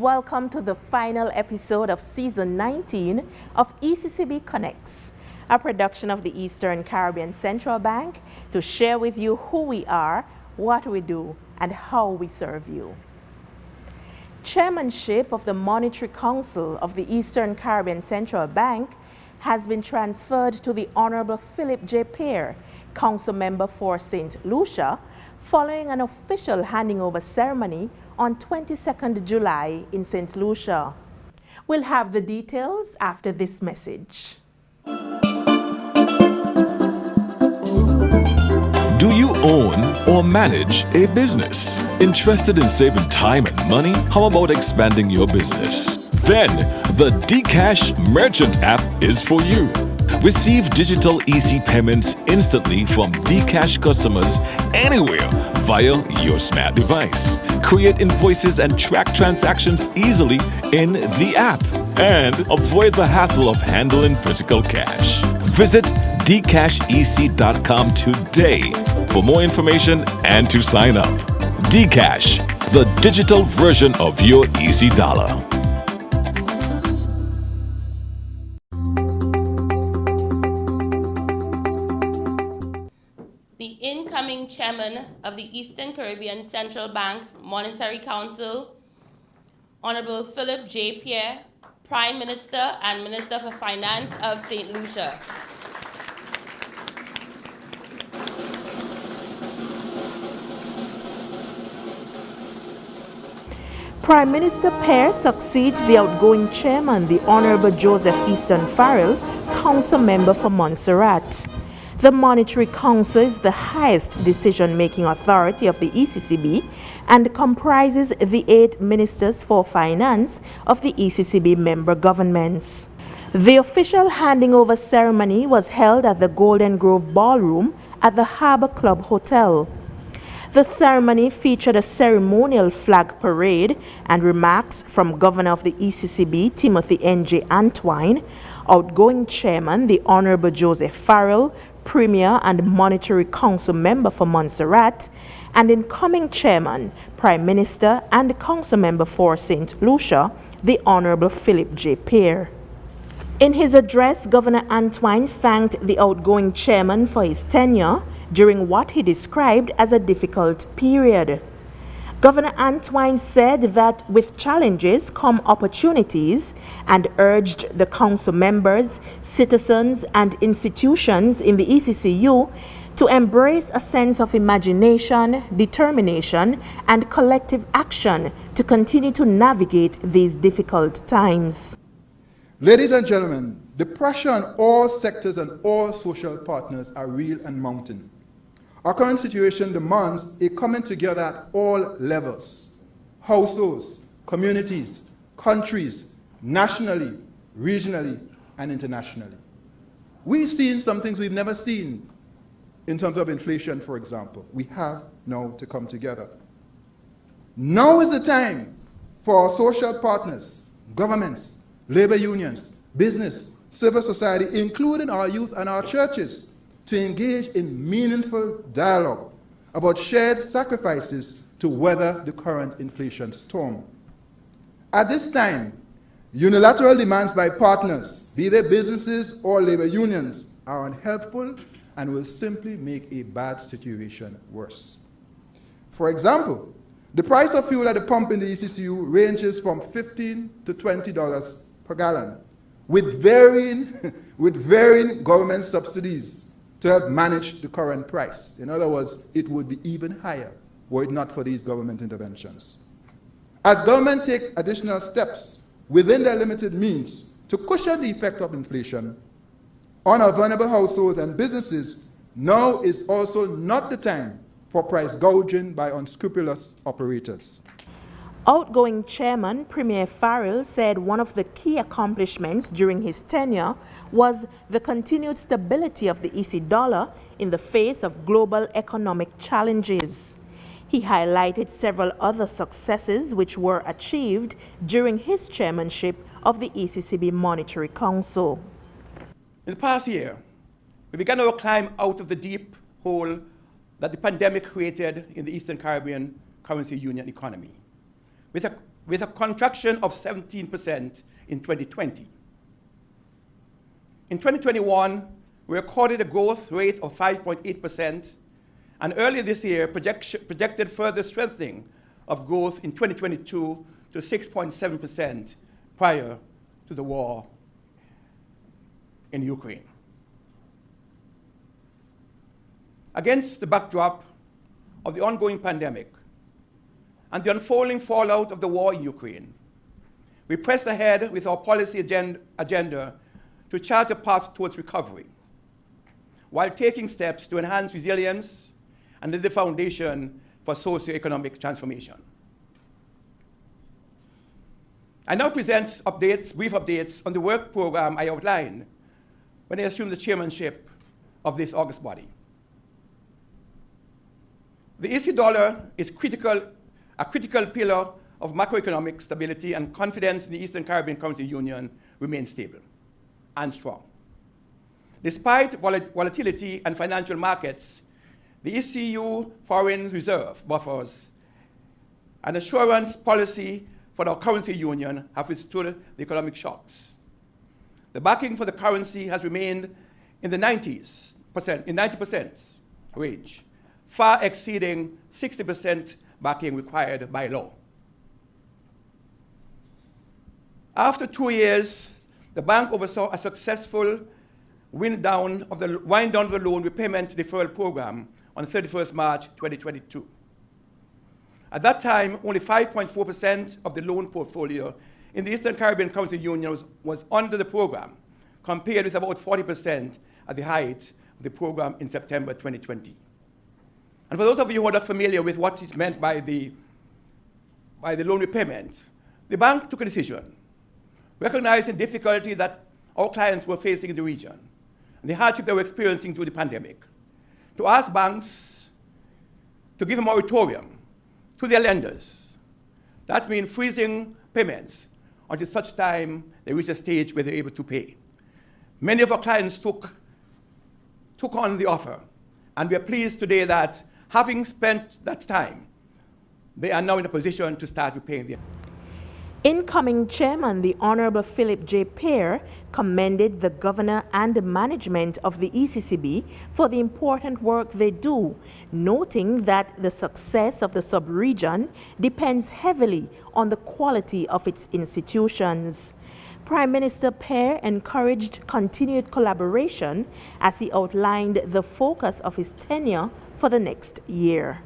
welcome to the final episode of Season 19 of ECCB Connects, a production of the Eastern Caribbean Central Bank to share with you who we are, what we do, and how we serve you. Chairmanship of the Monetary Council of the Eastern Caribbean Central Bank has been transferred to the Honourable Philip J Pierre, Council Member for Saint Lucia, following an official handing over ceremony on 22nd July in Saint Lucia. We'll have the details after this message. Do you own or manage a business? Interested in saving time and money? How about expanding your business? Then the Dcash Merchant app is for you. Receive digital EC payments instantly from Dcash customers anywhere via your smart device. Create invoices and track transactions easily in the app and avoid the hassle of handling physical cash. Visit dcashec.com today for more information and to sign up. Dcash, the digital version of your EC dollar. The incoming chairman of the Eastern Caribbean Central Bank's Monetary Council, Honourable Philip J Pierre, Prime Minister and Minister for Finance of Saint Lucia. Prime Minister Pierre succeeds the outgoing chairman, the Honourable Joseph Easton Farrell, Council Member for Montserrat. The Monetary Council is the highest decision-making authority of the ECCB and comprises the 8 ministers for finance of the ECCB member governments. The official handing over ceremony was held at the Golden Grove Ballroom at the Harbour Club Hotel. The ceremony featured a ceremonial flag parade and remarks from Governor of the ECCB, Timothy N.J. Antwine, outgoing chairman, the Honourable Joseph Farrell, Premier and Monetary Council Member for Montserrat, and incoming chairman, Prime Minister and Council Member for Saint Lucia, the Honourable Philip J Pierre. In his address, Governor Antwine thanked the outgoing chairman for his tenure during what he described as a difficult period. Governor Antwine said that with challenges come opportunities and urged the council members, citizens and institutions in the ECCU to embrace a sense of imagination, determination and collective action to continue to navigate these difficult times. Ladies and gentlemen, the pressure on all sectors and all social partners are real and mounting. Our current situation demands a coming together at all levels: households, communities, countries, nationally, regionally, and internationally. We've seen some things we've never seen in terms of inflation, for example. We have now to come together. Now is the time for our social partners, governments, labor unions, business, civil society, including our youth and our churches, to engage in meaningful dialogue about shared sacrifices to weather the current inflation storm. At this time, unilateral demands by partners, be they businesses or labor unions, are unhelpful and will simply make a bad situation worse. For example, the price of fuel at the pump in the ECCU ranges from $15 to $20 per gallon, with varying government subsidies to help manage the current price. In other words, it would be even higher were it not for these government interventions. As government take additional steps within their limited means to cushion the effect of inflation on our vulnerable households and businesses, now is also not the time for price gouging by unscrupulous operators. Outgoing chairman Premier Farrell said one of the key accomplishments during his tenure was the continued stability of the EC dollar in the face of global economic challenges. He highlighted several other successes which were achieved during his chairmanship of the ECCB Monetary Council. In the past year, we began our climb out of the deep hole that the pandemic created in the Eastern Caribbean currency union economy, with a with a contraction of 17% in 2020. In 2021, we recorded a growth rate of 5.8%, and earlier this year projected further strengthening of growth in 2022 to 6.7% prior to the war in Ukraine. Against the backdrop of the ongoing pandemic and the unfolding fallout of the war in Ukraine, we press ahead with our policy agenda to chart a path towards recovery, while taking steps to enhance resilience and lay the foundation for socio-economic transformation. I now present brief updates on the work program I outlined when I assumed the chairmanship of this August body. The EC dollar is a critical pillar of macroeconomic stability, and confidence in the Eastern Caribbean Currency Union remains stable and strong. Despite volatility in financial markets, the ECU foreign reserve buffers and assurance policy for our currency union have withstood the economic shocks. The backing for the currency has remained in the 90% range, far exceeding 60% backing required by law. After 2 years, the bank oversaw a successful wind down of the loan repayment deferral program on 31st March 2022. At that time, only 5.4% of the loan portfolio in the Eastern Caribbean Currency Union was under the program, compared with about 40% at the height of the program in September 2020. And for those of you who are not familiar with what is meant by the loan repayment, the bank took a decision, recognizing the difficulty that our clients were facing in the region and the hardship they were experiencing through the pandemic, to ask banks to give a moratorium to their lenders. That means freezing payments until such time they reach a stage where they're able to pay. Many of our clients took on the offer, and we are pleased today that having spent that time, they are now in a position to start repaying them. Incoming Chairman, the Honourable Philip J Pierre, commended the Governor and the management of the ECCB for the important work they do, noting that the success of the sub-region depends heavily on the quality of its institutions. Prime Minister Pierre encouraged continued collaboration as he outlined the focus of his tenure for the next year.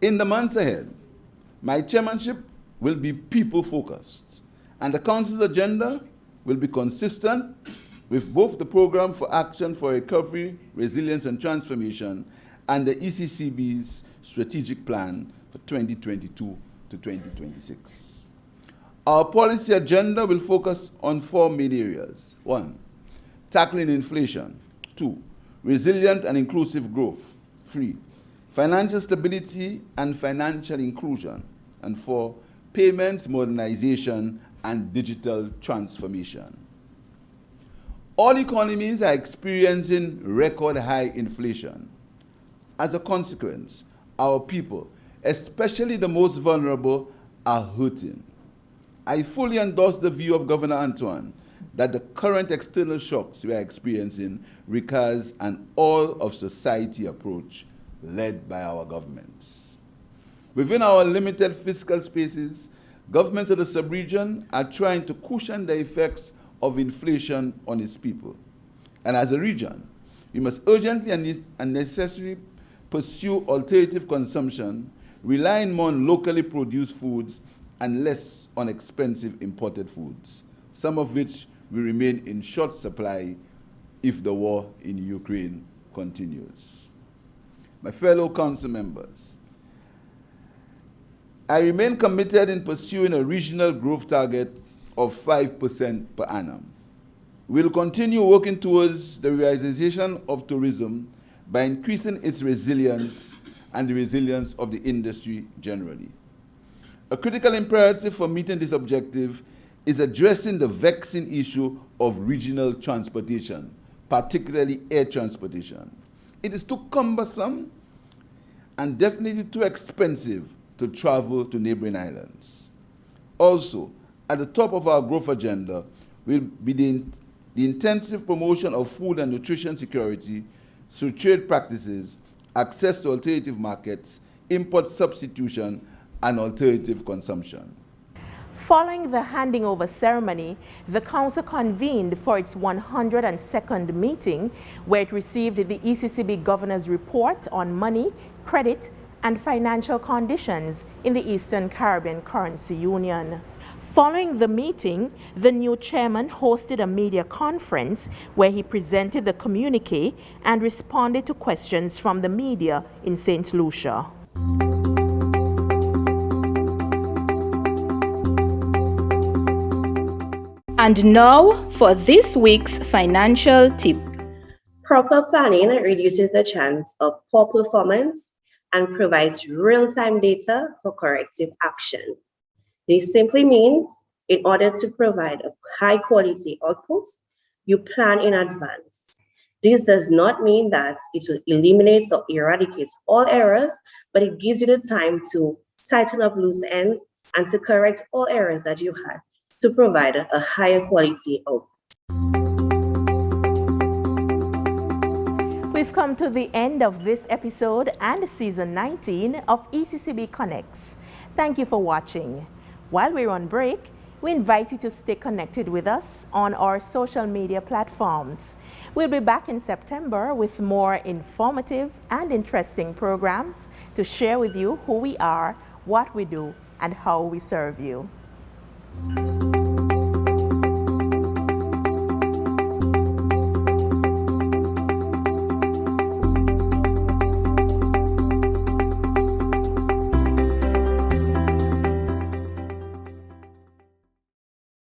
In the months ahead, my chairmanship will be people-focused, and the Council's agenda will be consistent with both the Program for Action for Recovery, Resilience and Transformation and the ECCB's strategic plan for 2022 to 2026. Our policy agenda will focus on 4 main areas. 1, tackling inflation. 2, resilient and inclusive growth. 3, financial stability and financial inclusion. And 4, payments modernization and digital transformation. All economies are experiencing record high inflation. As a consequence, our people, especially the most vulnerable, are hurting. I fully endorse the view of Governor Antoine that the current external shocks we are experiencing requires an all-of-society approach led by our governments. Within our limited fiscal spaces, governments of the sub-region are trying to cushion the effects of inflation on its people. And as a region, we must urgently and necessarily pursue alternative consumption, relying more on locally produced foods and less on expensive imported foods, some of which will remain in short supply if the war in Ukraine continues. My fellow council members, I remain committed in pursuing a regional growth target of 5% per annum. We'll continue working towards the realization of tourism by increasing its resilience and the resilience of the industry generally. A critical imperative for meeting this objective is addressing the vexing issue of regional transportation, particularly air transportation. It is too cumbersome and definitely too expensive to travel to neighboring islands. Also, at the top of our growth agenda will be the intensive promotion of food and nutrition security through trade practices, access to alternative markets, import substitution, and alternative consumption. Following the handing over ceremony, the Council convened for its 102nd meeting, where it received the ECCB Governor's Report on money, credit, and financial conditions in the Eastern Caribbean Currency Union. Following the meeting, the new chairman hosted a media conference where he presented the communique and responded to questions from the media in Saint Lucia. And now for this week's financial tip. Proper planning reduces the chance of poor performance and provides real-time data for corrective action. This simply means in order to provide a high-quality output, you plan in advance. This does not mean that it will eliminate or eradicate all errors, but it gives you the time to tighten up loose ends and to correct all errors that you had to provide a higher quality output. We've come to the end of this episode and Season 19 of ECCB Connects. Thank you for watching. While we're on break, we invite you to stay connected with us on our social media platforms. We'll be back in September with more informative and interesting programs to share with you who we are, what we do, and how we serve you.